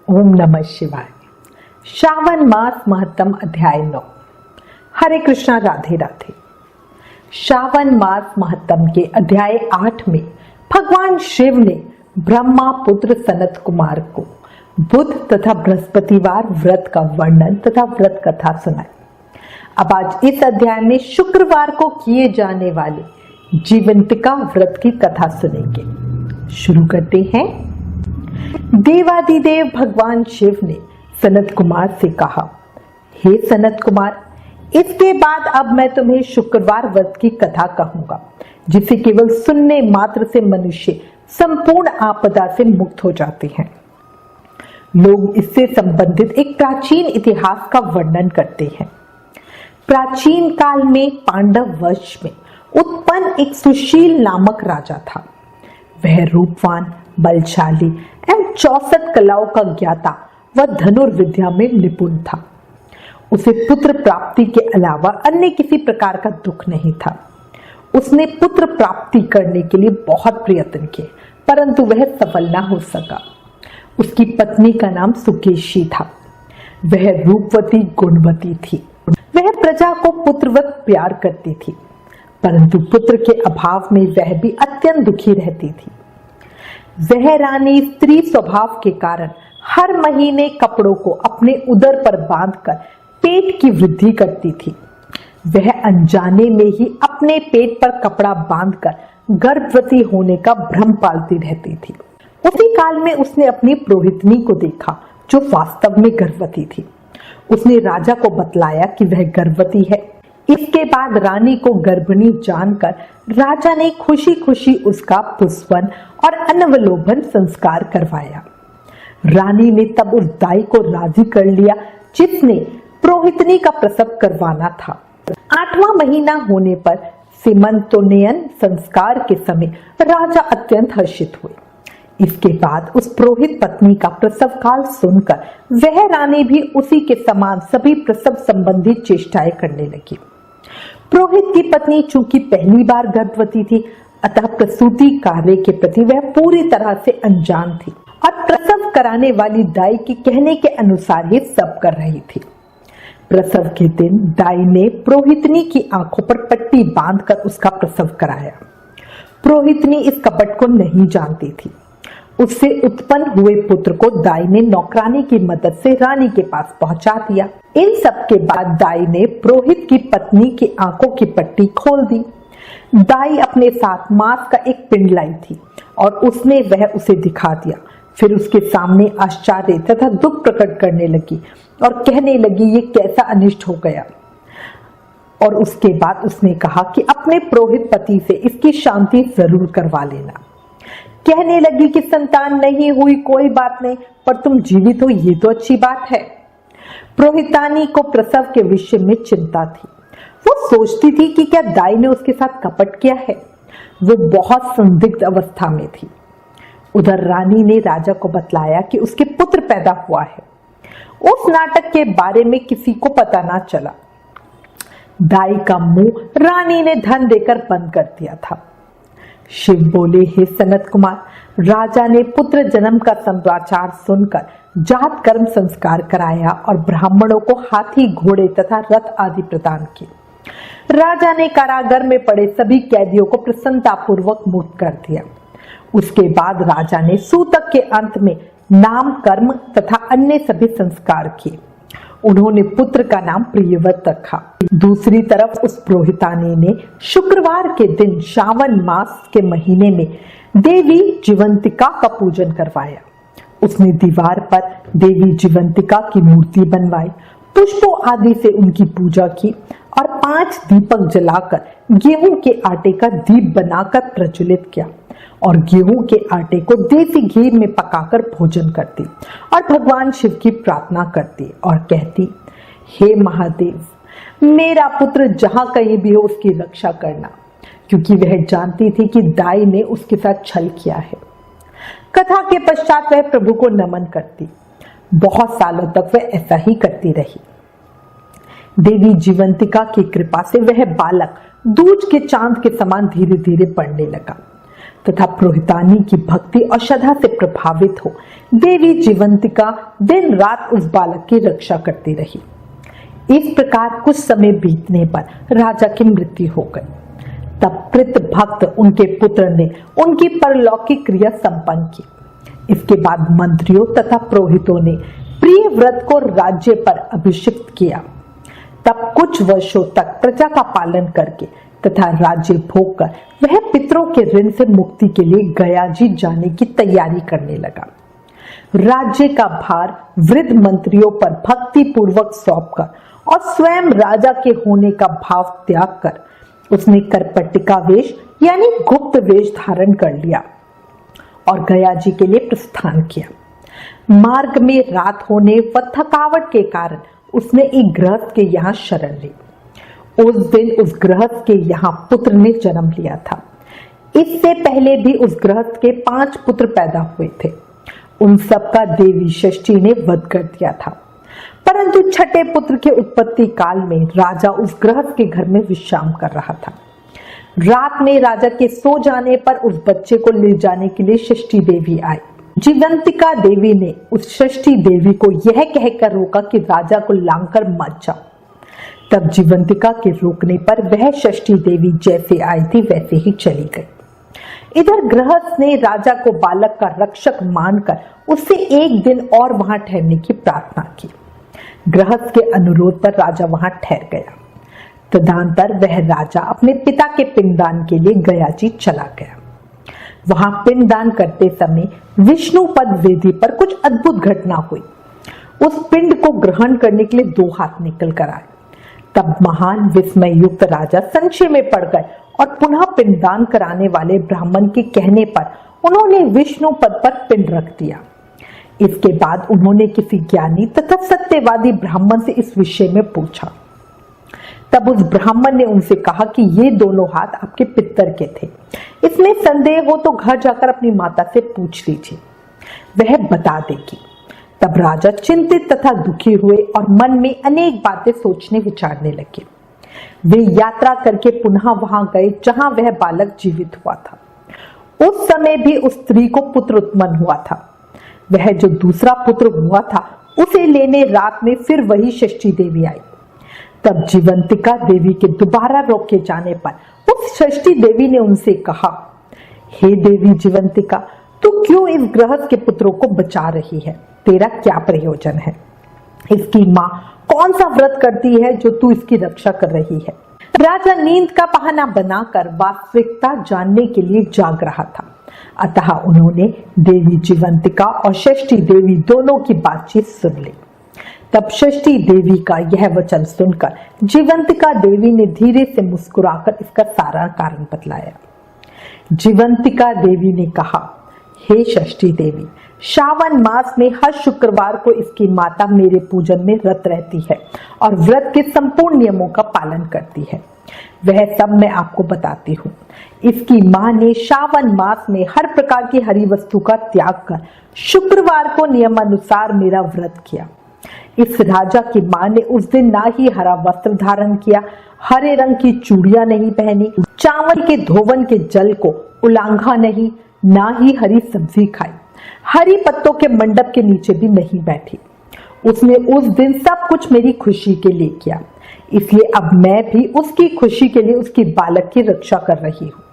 ओम नमः शिवाय। श्रावण मास महत्तम अध्याय 9। हरे कृष्णा, राधे राधे। श्रावण मास महत्तम के अध्याय 8 में भगवान शिव ने ब्रह्मा पुत्र सनत कुमार को बुध तथा बृहस्पतिवार व्रत का वर्णन तथा व्रत कथा सुनाई। अब आज इस अध्याय में शुक्रवार को किए जाने वाले जीवंतिका व्रत की कथा सुनेंगे। शुरू करते हैं। देवादिदेव भगवान शिव ने सनत कुमार से कहा, हे सनत कुमार, इसके बाद अब मैं तुम्हें शुक्रवार व्रत की कथा कहूंगा, जिसे केवल सुनने मात्र से मनुष्य संपूर्ण आपदा से मुक्त हो जाते हैं। लोग इससे संबंधित एक प्राचीन इतिहास का वर्णन करते हैं। प्राचीन काल में पांडव वंश में उत्पन्न एक सुशील नामक राजा था। वह रूपवान, बलशाली एवं 64 कलाओं का ज्ञाता व धनुर्विद्या में निपुण था। उसे पुत्र प्राप्ति के अलावा अन्य किसी प्रकार का दुख नहीं था। उसने पुत्र प्राप्ति करने के लिए बहुत प्रयत्न किए, परंतु वह सफल न हो सका। उसकी पत्नी का नाम सुकेशी था। वह रूपवती, गुणवती थी। वह प्रजा को पुत्रवत प्यार करती थी, परंतु पुत्र के अभाव में वह भी अत्यंत दुखी रहती थी। वह रानी स्त्री स्वभाव के कारण हर महीने कपड़ों को अपने उदर पर बांधकर पेट की वृद्धि करती थी। वह अनजाने में ही अपने पेट पर कपड़ा बांधकर गर्भवती होने का भ्रम पालती रहती थी। उसी काल में उसने अपनी पुरोहितनी को देखा, जो वास्तव में गर्भवती थी। उसने राजा को बतलाया कि वह गर्भवती है। इसके बाद रानी को गर्भिणी जानकर राजा ने खुशी खुशी उसका पुष्पन और अनवलोभन संस्कार करवाया। रानी ने तब उस दाई को राजी कर लिया जिसने पुरोहितनी का प्रसव करवाना था। 8वां महीना होने पर सीमंतोन्नयन संस्कार के समय राजा अत्यंत हर्षित हुए। इसके बाद उस पुरोहित पत्नी का प्रसव काल सुनकर वह रानी भी उसी के समान सभी प्रसव संबंधी चेष्टाएं करने लगी। पुरोहित की पत्नी चूंकि पहली बार गर्भवती थी, अतः प्रसूति कार्य के प्रति वह पूरी तरह से अनजान थी और प्रसव कराने वाली दाई के कहने के अनुसार ही सब कर रही थी। प्रसव के दिन दाई ने पुरोहितनी की आंखों पर पट्टी बांधकर उसका प्रसव कराया। पुरोहितनी इस कपट को नहीं जानती थी। उससे उत्पन्न हुए पुत्र को दाई ने नौकरानी की मदद से रानी के पास पहुंचा दिया। इन सब के बाद दाई ने पुरोहित की पत्नी की आंखों की पट्टी खोल दी। दाई अपने साथ मांस का एक पिंड लाई थी और उसने वह उसे दिखा दिया। फिर उसके सामने आश्चर्य तथा दुख प्रकट करने लगी और कहने लगी, ये कैसा अनिष्ट हो गया। और उसके बाद उसने कहा कि अपने पुरोहित पति से इसकी शांति जरूर करवा लेना। कहने लगी कि संतान नहीं हुई कोई बात नहीं, पर तुम जीवित हो ये तो अच्छी बात है। पुरोहितानी को प्रसव के विषय में चिंता थी। वो सोचती थी कि क्या दाई ने उसके साथ कपट किया है। वो बहुत संदिग्ध अवस्था में थी। उधर रानी ने राजा को बतलाया कि उसके पुत्र पैदा हुआ है। उस नाटक के बारे में किसी को पता ना चला। दाई का मुंह रानी ने धन देकर बंद कर दिया था। शिव बोले, हे सनत कुमार, राजा ने पुत्र जन्म का समाचार सुनकर जात कर्म संस्कार कराया और ब्राह्मणों को हाथी, घोड़े तथा रथ आदि प्रदान किए। राजा ने कारागार में पड़े सभी कैदियों को प्रसन्नता पूर्वक मुक्त कर दिया। उसके बाद राजा ने सूतक के अंत में नाम, कर्म तथा अन्य सभी संस्कार किए। उन्होंने पुत्र का नाम प्रियव्रत रखा। दूसरी तरफ उस पुरोहितानी ने शुक्रवार के दिन श्रावण मास के महीने में देवी जीवंतिका का पूजन करवाया। उसने दीवार पर देवी जीवंतिका की मूर्ति बनवाई, पुष्पों आदि से उनकी पूजा की और 5 दीपक जलाकर गेहूं के आटे का दीप बनाकर प्रज्वलित किया और गेहूं के आटे को देसी घी में पकाकर भोजन करती और भगवान शिव की प्रार्थना करती और कहती, हे महादेव, मेरा पुत्र जहां कहीं भी हो उसकी रक्षा करना, क्योंकि वह जानती थी कि दाई ने उसके साथ छल किया है। कथा के पश्चात वह प्रभु को नमन करती। बहुत सालों तक वह ऐसा ही करती रही। देवी जीवंतिका की कृपा से वह बालक दूज के चांद के समान धीरे धीरे बढ़ने लगा। तथा पुरोहितानी की भक्ति और श्रद्धा से प्रभावित हो देवी जीवंतिका दिन रात उस बालक की रक्षा करती रही। इस प्रकार कुछ समय बीतने पर राजा की मृत्यु हो गई। तब प्रीत भक्त उनके पुत्र ने उनकी परलौकिक क्रिया संपन्न की। इसके बाद मंत्रियों तथा पुरोहितों ने प्रिय व्रत को राज्य पर अभिषिक्त किया। तब कुछ वर्षों तक प्रजा का पालन करके तथा राज्य भोग कर वह पितरों के ऋण से मुक्ति के लिए गया जी जाने की तैयारी करने लगा। राज्य का भार वृद्ध मंत्रियों पर भक्ति पूर्वक सौंपकर और स्वयं राजा के होने का भाव त्याग कर उसने करपट्टिका वेश यानी गुप्त वेश धारण कर लिया और गया जी के लिए प्रस्थान किया। मार्ग में रात होने व थकावट के कारण उसने एक गृहस्थ के यहाँ शरण ली। उस दिन उस गृहस्थ के यहाँ पुत्र ने जन्म लिया था। इससे पहले भी उस गृहस्थ के 5 पुत्र पैदा हुए थे। उन सबका देवी षष्ठी ने वध कर दिया था। परंतु छठे पुत्र के उत्पत्ति काल में राजा उस गृहस्थ के घर में विश्राम कर रहा था। रात में राजा के सो जाने पर उस बच्चे को ले जाने के लिए षष्ठी देवी आई। जीवंतिका देवी ने उस षष्ठी देवी को यह कहकर रोका कि राजा को लांघकर मत जाओ। तब जीवंतिका के रोकने पर वह षष्ठी देवी जैसे आई थी वैसे ही चली गई। इधर गृहस्थ ने राजा को बालक का रक्षक मानकर उससे एक दिन और वहां ठहरने की प्रार्थना की। गृहस्थ के अनुरोध पर राजा वहां ठहर गया। तदनंतर वह राजा अपने पिता के पिंडदान के लिए गया जी चला गया। वहां पिंडदान करते समय विष्णु पद वेदी पर कुछ अद्भुत घटना हुई। उस पिंड को ग्रहण करने के लिए 2 हाथ निकल कर आए। तब महान विस्मय युक्त राजा संशय में पड़ गए और पुनः पिंडदान कराने वाले ब्राह्मण के कहने पर उन्होंने विष्णु पद पर पिंड रख दिया। इसके बाद उन्होंने किसी ज्ञानी तथा सत्यवादी ब्राह्मण से इस विषय में पूछा। तब उस ब्राह्मण ने उनसे कहा कि ये दोनों हाथ आपके पितर के थे। इसमें संदेह हो तो घर जाकर अपनी माता से पूछ लीजिए, वह बता देगी। तब राजा चिंतित तथा दुखी हुए और मन में अनेक बातें सोचने विचारने लगे। वे यात्रा करके पुनः वहां गए जहां वह बालक जीवित हुआ था। उस समय भी उस स्त्री को पुत्र उत्पन्न हुआ था। वह जो दूसरा पुत्र हुआ था उसे लेने रात में फिर वही षष्ठी देवी आई। तब जीवंतिका देवी के दोबारा रोके जाने पर उस षष्ठी देवी ने उनसे कहा, हे देवी जीवंतिका, तू क्यों इस गृहस्थ के पुत्रों को बचा रही है? तेरा क्या प्रयोजन है? इसकी माँ कौन सा व्रत करती है जो तू इसकी रक्षा कर रही है? राजा नींद का बहाना बनाकर वास्तविकता जानने के लिए जाग रहा था। अतः उन्होंने देवी जीवंतिका और षष्ठी देवी दोनों की बातचीत सुन ली। तब षष्ठी देवी का यह वचन सुनकर जीवंतिका देवी ने धीरे से मुस्कुराकर इसका सारा कारण बतलाया। जीवंतिका देवी ने कहा, हे षष्ठी देवी, श्रावण मास में हर शुक्रवार को इसकी माता मेरे पूजन में रत रहती है और व्रत के संपूर्ण नियमों का पालन करती है। वह सब मैं आपको बताती हूँ। इसकी माँ ने श्रावण मास में हर प्रकार की हरी वस्तु का त्याग कर शुक्रवार को नियमानुसार मेरा व्रत किया। इस राजा की माँ ने उस दिन ना ही हरा वस्त्र धारण किया, हरे रंग की चूड़ियां नहीं पहनी, चावल के धोवन के जल को उलांघा नहीं, ना ही हरी सब्जी खाई, हरी पत्तों के मंडप के नीचे भी नहीं बैठी। उसने उस दिन सब कुछ मेरी खुशी के लिए किया, इसलिए अब मैं भी उसकी खुशी के लिए उसकी बालक की रक्षा कर रही हूँ।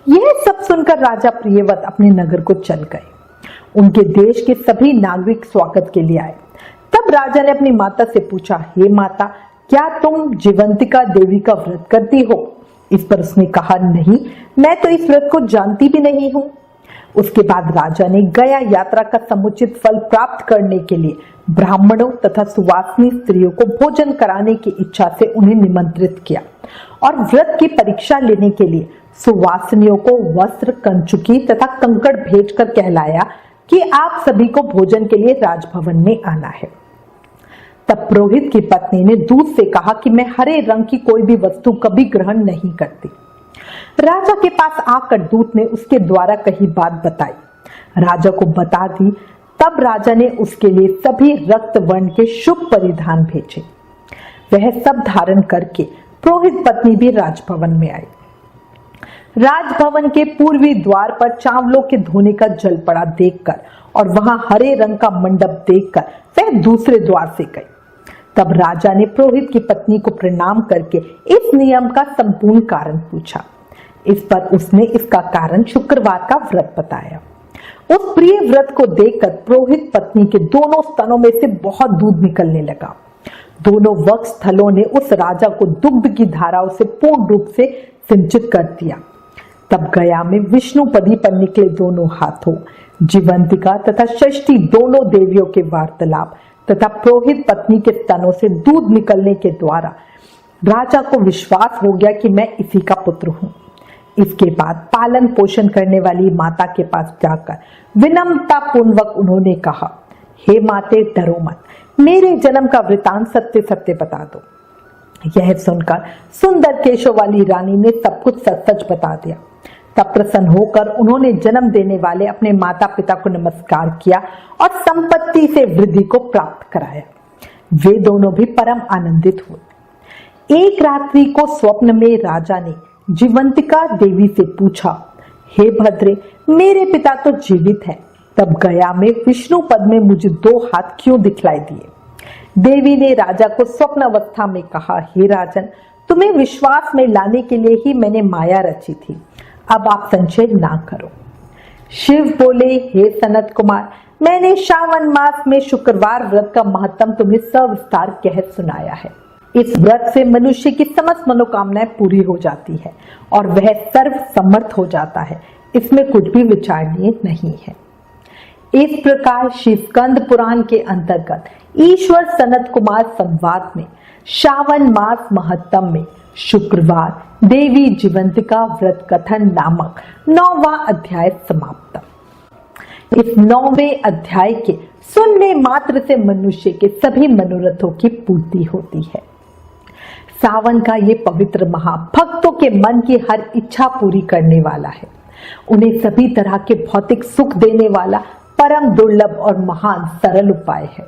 यह सब सुनकर राजा प्रियव्रत अपने नगर को चल गए। उनके देश के सभी नागरिक स्वागत के लिए आए। तब राजा ने अपनी माता से पूछा, हे माता, क्या तुम जीवंतिका देवी का व्रत करती हो? इस पर उसने कहा, नहीं, मैं तो इस व्रत को जानती भी नहीं हूँ। उसके बाद राजा ने गया यात्रा का समुचित फल प्राप्त करने के लिए ब्राह्मणों तथा सुवासिनी स्त्रियों को भोजन कराने की इच्छा से उन्हें निमंत्रित किया और व्रत की परीक्षा लेने के लिए सुवासिनियों को वस्त्र, कंचुकी तथा कंकड़ भेजकर कहलाया कि आप सभी को भोजन के लिए राजभवन में आना है। तब पुरोहित की पत्नी ने दूत से कहा कि मैं हरे रंग की कोई भी वस्तु कभी ग्रहण नहीं करती। राजा के पास आकर दूत ने उसके द्वारा कही बात बताई, राजा को बता दी। तब राजा ने उसके लिए सभी रक्त वर्ण के शुभ परिधान भेजे। वह सब धारण करके पुरोहित पत्नी भी राजभवन में आई। राजभवन के पूर्वी द्वार पर चावलों के धोने का जल पड़ा देखकर और वहां हरे रंग का मंडप देखकर वह दूसरे द्वार से गई। तब राजा ने पुरोहित की पत्नी को प्रणाम करके इस नियम का संपूर्ण कारण पूछा। इस पर उसने इसका कारण शुक्रवार का व्रत बताया। उस प्रिय व्रत को देखकर पुरोहित पत्नी के दोनों स्तनों में से बहुत दूध निकलने लगा। दोनों वक्ष स्थलों ने उस राजा को दुग्ध की धाराओं से पूर्ण रूप से सिंचित कर दिया। तब गया में विष्णुपदी पर निकले दोनों हाथों, जीवंतिका तथा षष्ठी दोनों देवियों के वार्तालाप तथा पुरोहित पत्नी के स्तनों से दूध निकलने के द्वारा राजा को विश्वास हो गया कि मैं इसी का पुत्र हूं। इसके बाद पालन पोषण करने वाली माता के पास जाकर विनम्रता पूर्वक उन्होंने कहा, हे माते डरो मत, मेरे जन्म का वृतांत सत्य सत्य बता दो। यह सुनकर सुंदर केशों वाली रानी ने सब कुछ सच सच बता दिया। तब प्रसन्न होकर उन्होंने जन्म देने वाले अपने माता पिता को नमस्कार किया और संपत्ति से वृद्धि को प्राप्त कराया। वे दोनों भी परम आनंदित हुए। एक रात्रि को स्वप्न में राजा ने जीवंतिका देवी से पूछा, हे भद्रे, मेरे पिता तो जीवित हैं, तब गया में विष्णु पद में मुझे 2 हाथ क्यों दिखलाई दिए? देवी ने राजा को स्वप्न अवस्था में कहा, हे राजन, तुम्हें विश्वास में लाने के लिए ही मैंने माया रची थी, अब आप संशय ना करो। शिव बोले, हे सनत कुमार, मैंने श्रावण मास में शुक्रवार व्रत का महत्व तुम्हें सविस्तार कह सुनाया है। इस व्रत से मनुष्य की समस्त मनोकामनाएं पूरी हो जाती है और वह सर्व समर्थ हो जाता है, इसमें कुछ भी विचारणीय नहीं है। इस प्रकार शिवस्कंद पुराण के अंतर्गत ईश्वर सनत कुमार संवाद में श्रावण मास महत्तम में शुक्रवार देवी जीवंतिका व्रत कथन नामक 9वां अध्याय समाप्त। इस 9वें अध्याय के सुनने मात्र से मनुष्य के सभी मनोरथों की पूर्ति होती है। सावन का ये पवित्र माह भक्तों के मन की हर इच्छा पूरी करने वाला है। उन्हें सभी तरह के भौतिक सुख देने वाला परम दुर्लभ और महान सरल उपाय है।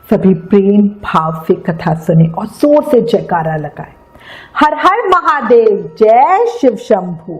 सभी प्रेम भाव से कथा सुने और जोर से जयकारा लगाए। हर हर महादेव, जय शिव शंभू।